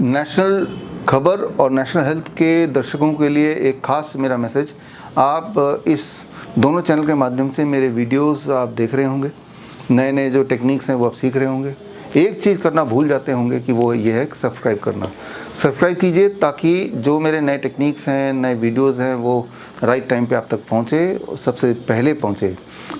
National खबर और national health के दर्शकों के लिए एक ख़ास मेरा मैसेज। आप इस दोनों चैनल के माध्यम से मेरे वीडियोस आप देख रहे होंगे, नए नए जो टेक्निक्स हैं वो आप सीख रहे होंगे। एक चीज़ करना भूल जाते होंगे कि वो ये है कि सब्सक्राइब करना। सब्सक्राइब कीजिए ताकि जो मेरे नए टेक्निक्स हैं, नए वीडियोस हैं, वो राइट टाइम पे आप तक पहुँचे, सबसे पहले पहुँचे।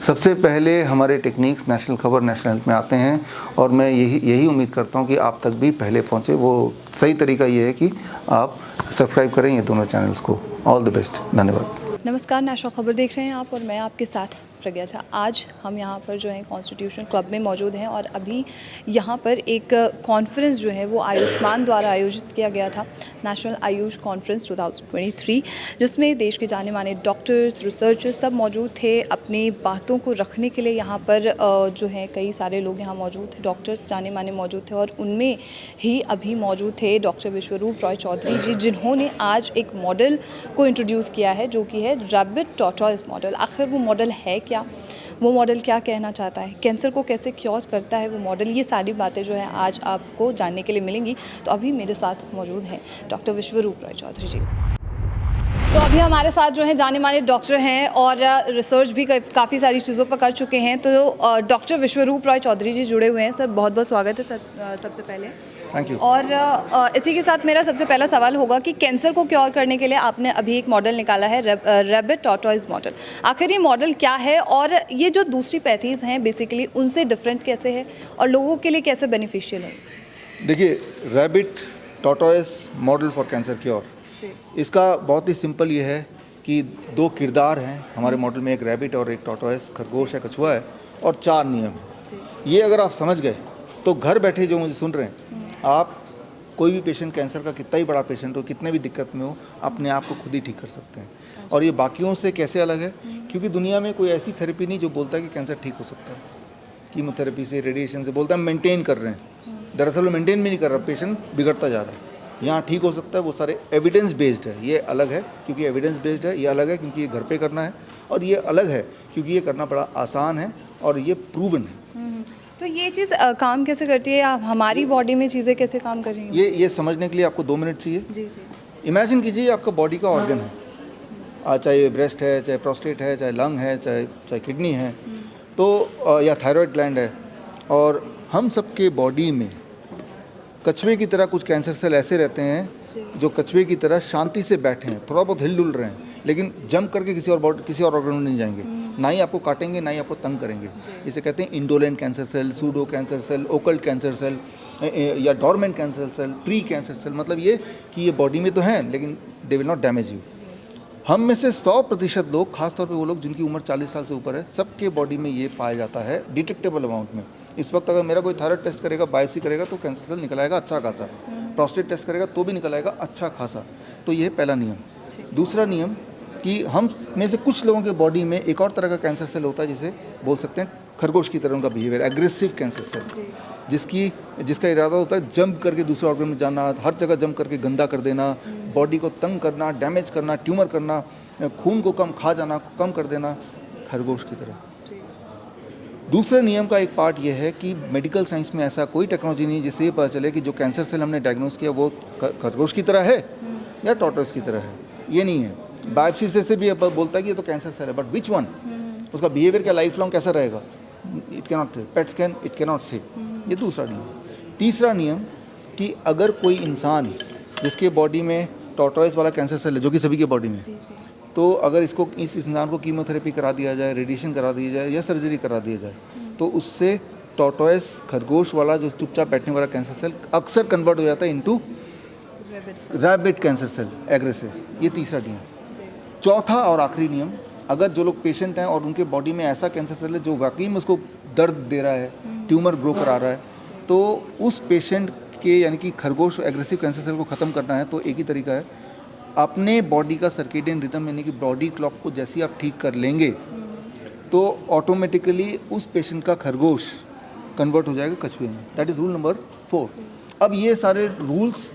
सबसे पहले हमारे टेक्निक्स नेशनल खबर, नेशनल हेल्थ में आते हैं और मैं यही उम्मीद करता हूँ कि आप तक भी पहले पहुँचे। वो सही तरीका ये है कि आप सब्सक्राइब करें ये दोनों चैनल्स को। ऑल द बेस्ट, धन्यवाद। नमस्कार, नेशनल खबर देख रहे हैं आप और मैं आपके साथ प्रज्ञा झा। आज हम यहाँ पर जो है कॉन्स्टिट्यूशन क्लब में मौजूद हैं और अभी यहाँ पर एक कॉन्फ्रेंस जो है वो आयुष्मान द्वारा आयोजित किया गया था, नेशनल आयुष कॉन्फ्रेंस 2023, जिसमें देश के जाने माने डॉक्टर्स, रिसर्चर्स सब मौजूद थे। अपनी बातों को रखने के लिए यहाँ पर जो है कई सारे लोग यहाँ मौजूद थे, डॉक्टर्स जाने माने मौजूद थे और उनमें ही अभी मौजूद थे डॉक्टर विश्वरूप रॉय चौधरी जी, जिन्होंने आज एक मॉडल को इंट्रोड्यूस किया है जो कि है रैबिट टॉर्टॉइज मॉडल। आखिर वो मॉडल है क्या, वो मॉडल क्या कहना चाहता है, कैंसर को कैसे क्योर करता है वो मॉडल, ये सारी बातें जो है आज आपको जानने के लिए मिलेंगी। तो अभी मेरे साथ मौजूद हैं डॉक्टर विश्वरूप रॉय चौधरी जी। तो अभी हमारे साथ जो है जाने माने डॉक्टर हैं और रिसर्च भी काफ़ी सारी चीज़ों पर कर चुके हैं। तो डॉक्टर विश्वरूप रॉय चौधरी जी जुड़े हुए हैं। सर, बहुत बहुत स्वागत है सर, सबसे पहले। Thank you. और इसी के साथ मेरा सबसे पहला सवाल होगा कि कैंसर को क्योर करने के लिए आपने अभी एक मॉडल निकाला है, रैबिट टॉर्टॉइज मॉडल। आखिर ये मॉडल क्या है और ये जो दूसरी पैथीज हैं बेसिकली उनसे डिफरेंट कैसे है और लोगों के लिए कैसे बेनिफिशियल है? देखिए, rabbit tortoise model for cancer cure, इसका बहुत ही सिंपल ये है कि दो किरदार हैं हमारे मॉडल में, एक रैबिट और एक टॉर्टॉइज, खरगोश है, कछुआ है, और 4 नियम हैं। ये अगर आप समझ गए तो घर बैठे जो मुझे सुन रहे हैं, आप कोई भी पेशेंट, कैंसर का कितना ही बड़ा पेशेंट हो, कितने भी दिक्कत में हो, अपने आप को खुद ही ठीक कर सकते हैं। और ये बाकियों से कैसे अलग है? क्योंकि दुनिया में कोई ऐसी थेरेपी नहीं जो बोलता है कि कैंसर ठीक हो सकता है। कीमोथेरेपी से, रेडिएशन से बोलता है मेंटेन कर रहे हैं, दरअसल वो मेंटेन भी नहीं कर रहा, पेशेंट बिगड़ता जा रहा है। यहाँ ठीक हो सकता है, वो सारे एविडेंस बेस्ड है। ये अलग है क्योंकि एविडेंस बेस्ड है, ये अलग है क्योंकि ये घर पे करना है, और ये अलग है क्योंकि ये करना बड़ा आसान है और ये प्रूवन है। तो ये चीज़ काम कैसे करती है, हमारी बॉडी में चीज़ें कैसे काम कर रही हैं? ये समझने के लिए आपको 2 मिनट चाहिए। जी जी। इमेजिन कीजिए आपका बॉडी का ऑर्गन है, चाहे ब्रेस्ट है, चाहे प्रोस्टेट है, चाहे लंग है, चाहे किडनी है, तो या थायराइड ग्लैंड है, और हम सबके बॉडी में कछुए की तरह कुछ कैंसर सेल ऐसे रहते हैं जो कछुए की तरह शांति से बैठे हैं, थोड़ा बहुत हिल डुल रहे हैं, लेकिन जंप करके किसी और ऑर्गन में नहीं जाएंगे, ना ही आपको काटेंगे, ना ही आपको तंग करेंगे। इसे कहते हैं indolent cancer cell, pseudo cancer cell, occult cancer cell, या dormant cancer cell, pre cancer cell. मतलब ये कि ये बॉडी में तो हैं लेकिन they will not damage you. हम में से 100% लोग, खासतौर पे वो लोग जिनकी उम्र 40 साल से ऊपर है, सबके बॉडी में ये पाया जाता है डिटेक्टेबल अमाउंट में। इस वक्त अगर मेरा कोई थायराइड टेस्ट करेगा, बायोप्सी करेगा, तो कैंसर सेल निकल आएगा अच्छा खासा। प्रोस्टेट टेस्ट करेगा तो भी निकल आएगा अच्छा खासा। तो ये है पहला नियम। दूसरा नियम कि हम में से कुछ लोगों के बॉडी में एक और तरह का कैंसर सेल होता है जिसे बोल सकते हैं खरगोश की तरह उनका बिहेवियर, एग्रेसिव कैंसर सेल, जिसका इरादा होता है जंप करके दूसरे ऑर्गन में जाना, हर जगह जंप करके गंदा कर देना, बॉडी को तंग करना, डैमेज करना, ट्यूमर करना, खून को खा जाना, कम कर देना, खरगोश की तरह। दूसरे नियम का एक पार्ट ये है कि मेडिकल साइंस में ऐसा कोई टेक्नोलॉजी नहीं जिससे ये पता चले कि जो कैंसर सेल हमने डायग्नोस किया वो खरगोश की तरह है या टॉर्टॉइज की तरह है। ये नहीं है। बायोप्सी से भी बोलता है कि ये तो कैंसर सेल है, बट विच वन, उसका बिहेवियर क्या लाइफ लॉन्ग कैसा रहेगा, it cannot say, PET scan it cannot say. ये दूसरा नियम। तीसरा नियम कि अगर कोई इंसान जिसके बॉडी में टॉर्टॉइज वाला कैंसर सेल है, जो कि सभी के बॉडी में, तो अगर इस इंसान को कीमोथेरेपी करा दिया जाए, रेडिएशन करा दिया जाए या सर्जरी करा दिया जाए, तो उससे टॉर्टॉइज, खरगोश वाला जो चुपचाप बैठने वाला कैंसर सेल अक्सर कन्वर्ट हो जाता है into rabid cancer cell, aggressive. ये तीसरा नियम। चौथा और आखिरी नियम, अगर जो लोग पेशेंट हैं और उनके बॉडी में ऐसा कैंसर सेल है जो वाकई में उसको दर्द दे रहा है, ट्यूमर ग्रो करा रहा है, तो उस पेशेंट के, यानी कि खरगोश एग्रेसिव कैंसर सेल को ख़त्म करना है, तो एक ही तरीका है, अपने बॉडी का सर्केडियन रिदम, यानी कि बॉडी क्लॉक को जैसे ही आप ठीक कर लेंगे तो ऑटोमेटिकली उस पेशेंट का खरगोश कन्वर्ट हो जाएगा कछुए में। That is rule number 4। अब ये सारे रूल्स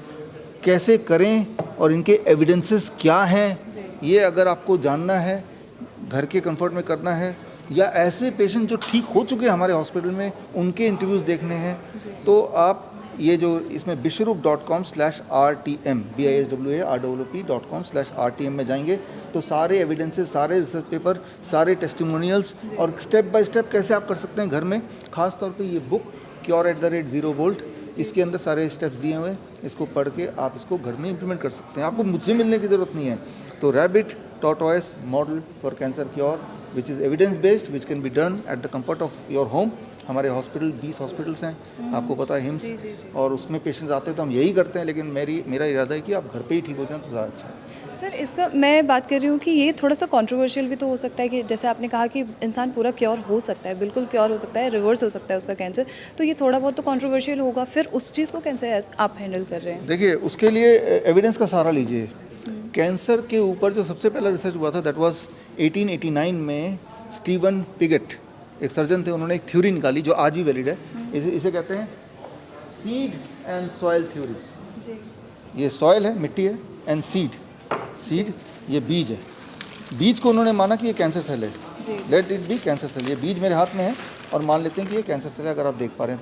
कैसे करें और इनके एविडेंसेस क्या हैं, ये अगर आपको जानना है, घर के कंफर्ट में करना है, या ऐसे पेशेंट जो ठीक हो चुके हैं हमारे हॉस्पिटल में उनके इंटरव्यूज़ देखने हैं, तो आप ये जो इसमें bishrup.com/rtm biswap.com/rtm में जाएंगे तो सारे एविडेंसेस, सारे रिसर्च पेपर, सारे टेस्टिमोनियल्स और स्टेप बाय स्टेप कैसे आप कर सकते हैं घर में, खास तौर पे ये बुक Cure@0 Volt, इसके अंदर सारे स्टेप्स दिए हुए हैं। इसको पढ़ के आप इसको घर में इंप्लीमेंट कर सकते हैं। आपको मुझसे मिलने की ज़रूरत नहीं है। तो rabbit tortoise model for cancer cure which is evidence based, which can be done at the comfort of your home. हमारे हॉस्पिटल 20 हॉस्पिटल्स हैं, आपको पता है, हिम्स, और उसमें पेशेंट्स आते हैं तो हम यही करते हैं, लेकिन मेरा इरादा है कि आप घर पे ही ठीक हो जाएं तो ज़्यादा अच्छा है। सर, इसका मैं बात कर रही हूँ कि ये थोड़ा सा कंट्रोवर्शियल भी तो हो सकता है कि जैसे आपने कहा कि इंसान पूरा क्योर हो सकता है, बिल्कुल क्योर हो सकता है, रिवर्स हो सकता है उसका कैंसर, तो ये थोड़ा बहुत तो कंट्रोवर्शियल होगा। फिर उस चीज़ को कैसे आप हैंडल कर रहे हैं? देखिए, उसके लिए एविडेंस का सहारा लीजिए। कैंसर के ऊपर जो सबसे पहला रिसर्च हुआ था दैट वाज 1889 में। स्टीवन पिगेट एक सर्जन थे, उन्होंने एक थ्योरी निकाली जो आज भी वैलिड है। इसे कहते हैं सीड एंड सॉइल थ्योरी। ये सॉइल है, मिट्टी है, एंड सीड ये बीज है। बीज को उन्होंने माना कि ये कैंसर सेल है, let it be cancer cell. ये बीज मेरे हाथ में है और मान लेते हैं कि ये कैंसर सेल है, अगर आप देख पा रहे हैं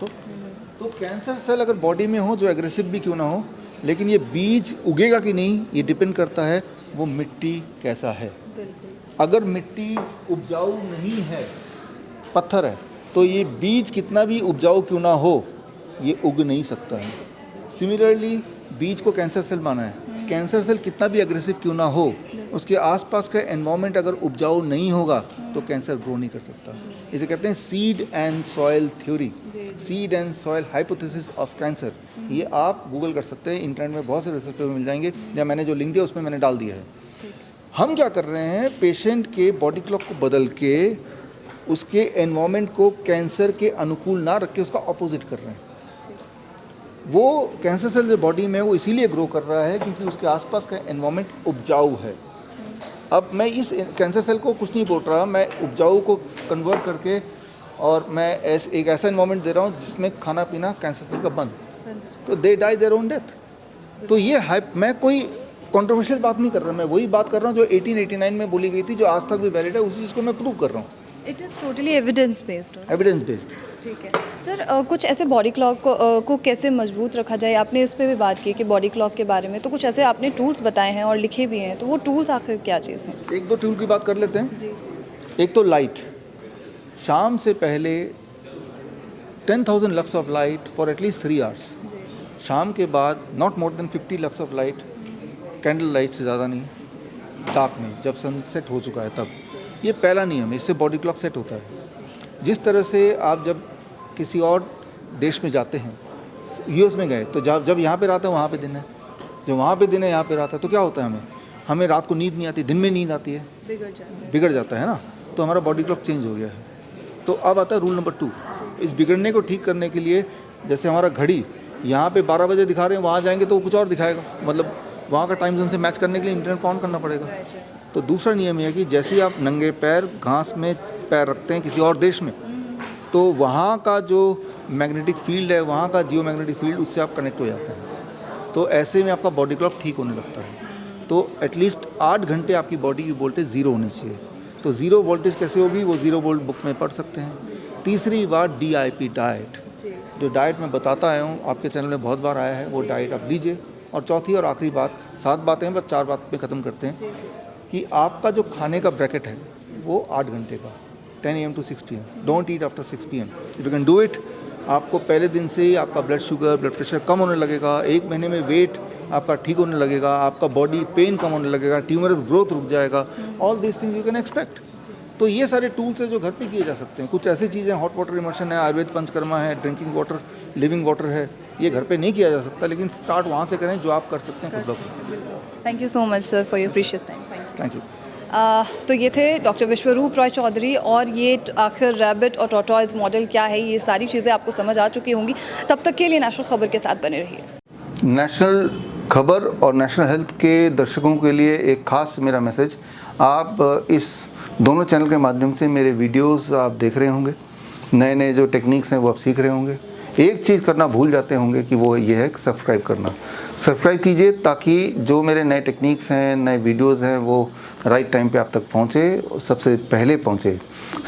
तो कैंसर सेल अगर बॉडी में हो, जो एग्रेसिव भी क्यों ना हो, लेकिन ये बीज उगेगा कि नहीं ये डिपेंड करता है वो मिट्टी कैसा है। अगर मिट्टी उपजाऊ नहीं है, पत्थर है, तो ये बीज कितना भी उपजाऊ क्यों ना हो ये उग नहीं सकता है। सिमिलरली बीज को कैंसर सेल माना है। कैंसर सेल कितना भी एग्रेसिव क्यों ना हो, उसके आसपास का एनवायरनमेंट अगर उपजाऊ नहीं होगा तो कैंसर ग्रो नहीं कर सकता। इसे कहते हैं seed and soil theory, seed and soil hypothesis of cancer. ये आप गूगल कर सकते हैं, इंटरनेट में बहुत से रिसर्च पेपर मिल जाएंगे, या मैंने जो लिंक दिया उसमें मैंने डाल दिया है। हम क्या कर रहे हैं, पेशेंट के बॉडी क्लॉक को बदल के उसके एनवायरनमेंट को कैंसर के अनुकूल ना रख के उसका अपोजिट कर रहे हैं। वो कैंसर सेल जो बॉडी में है वो इसीलिए ग्रो कर रहा है क्योंकि उसके आसपास का एनवायरनमेंट उपजाऊ है। अब मैं इस कैंसर सेल को कुछ नहीं बोल रहा, मैं उपजाऊ को कन्वर्ट करके और मैं एक ऐसा एनवायरनमेंट दे रहा हूँ जिसमें खाना पीना कैंसर सेल का बंद, तो they die their own death. तो ये मैं कोई कंट्रोवर्शियल बात नहीं कर रहा, मैं वही बात कर रहा हूँ जो 1889 में बोली गई थी, जो आज तक भी वैलिड है, उसी चीज़ को मैं प्रूव कर रहा हूँ। It is totally evidence based. Evidence based. ठीक है सर, कुछ ऐसे बॉडी क्लॉक को कैसे मजबूत रखा जाए, आपने इस पे भी बात की कि बॉडी क्लॉक के बारे में, तो कुछ ऐसे आपने टूल्स बताए हैं और लिखे भी हैं, तो वो टूल्स आखिर क्या चीज़ हैं? एक दो टूल की बात कर लेते हैं। जी। एक तो लाइट, शाम से पहले 10,000 lux of light for at least 3 hours. शाम के बाद not more than 50 lux of light, candle light से ज़्यादा नहीं, डार्क में, जब सनसेट हो चुका है तब। ये पहला नियम है, इससे बॉडी क्लॉक सेट होता है। जिस तरह से आप जब किसी और देश में जाते हैं, यूएस में गए, तो जब यहाँ पे रात है वहाँ पे दिन है, जो वहाँ पे दिन है यहाँ पे रात है, तो क्या होता है, हमें रात को नींद नहीं आती, दिन में नींद आती है, बिगड़ जाता है ना, तो हमारा बॉडी क्लॉक चेंज हो गया है। तो अब आता है रूल नंबर 2। इस बिगड़ने को ठीक करने के लिए, जैसे हमारा घड़ी यहाँ पे 12 बजे दिखा रहे हैं, वहाँ जाएंगे तो वो कुछ और दिखाएगा, मतलब वहाँ का टाइम जोन से मैच करने के लिए इंटरनेट को ऑन करना पड़ेगा। तो दूसरा नियम यह है कि जैसे ही आप नंगे पैर घास में पैर रखते हैं किसी और देश में, तो वहाँ का जो मैग्नेटिक फील्ड है, वहाँ का जियो मैग्नेटिक फील्ड, उससे आप कनेक्ट हो जाते हैं। तो ऐसे में आपका बॉडी क्लॉक ठीक होने लगता है। तो एटलीस्ट 8 घंटे आपकी बॉडी की वोल्टेज ज़ीरो होनी चाहिए। तो ज़ीरो वोल्टेज कैसे होगी, वो ज़ीरो वोल्ट बुक में पढ़ सकते हैं। तीसरी बात DIP डाइट, जो डाइट मैं बताता आया हूँ, आपके चैनल में बहुत बार आया है, वो डाइट आप लीजिए। और चौथी और आखिरी बात, 7 बातें हैं बस 4 बात पे ख़त्म करते हैं, कि आपका जो खाने का ब्रैकेट है वो 8 घंटे का, 10 AM to 6 PM, don't eat after 6 PM। If you can do it, आपको पहले दिन से ही आपका ब्लड शुगर, ब्लड प्रेशर कम होने लगेगा, 1 महीने में वेट आपका ठीक होने लगेगा, आपका बॉडी पेन कम होने लगेगा, ट्यूमरस ग्रोथ रुक जाएगा। All this things you can expect. तो ये सारे टूल्स हैं जो घर पे किए जा सकते हैं। कुछ ऐसी चीज़ें, हॉट वाटर इमर्शन है, आयुर्वेद पंचकर्मा है, ड्रिंकिंग वाटर, लिविंग वाटर है, ये घर पे नहीं किया जा सकता, लेकिन स्टार्ट वहाँ से करें जो आप कर सकते हैं खुद ब। Thank you so much sir for your precious time. Thank you. तो ये थे डॉक्टर विश्वरूप रॉय चौधरी, और ये आखिर रैबिट और टॉर्टोइज मॉडल क्या है, ये सारी चीज़ें आपको समझ आ चुकी होंगी। तब तक के लिए नेशनल खबर के साथ बने रहिए। नेशनल खबर और नेशनल हेल्थ के दर्शकों के लिए एक खास मेरा मैसेज, आप इस दोनों चैनल के माध्यम से मेरे वीडियोस आप देख रहे होंगे, नए नए जो टेक्निक्स हैं वो आप सीख रहे होंगे। एक चीज़ करना भूल जाते होंगे कि वो ये है कि सब्सक्राइब करना। सब्सक्राइब कीजिए ताकि जो मेरे नए टेक्निक्स हैं, नए वीडियोस हैं, वो राइट टाइम पे आप तक पहुँचे, सबसे पहले पहुँचे।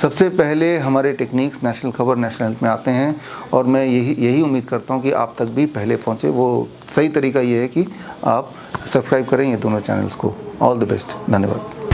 सबसे पहले हमारे टेक्निक्स नेशनल खबर, नेशनल हेल्थ में आते हैं और मैं यही उम्मीद करता हूँ कि आप तक भी पहले पहुँचे। वो सही तरीका ये है कि आप सब्सक्राइब करें ये दोनों चैनल्स को। ऑल द बेस्ट, धन्यवाद।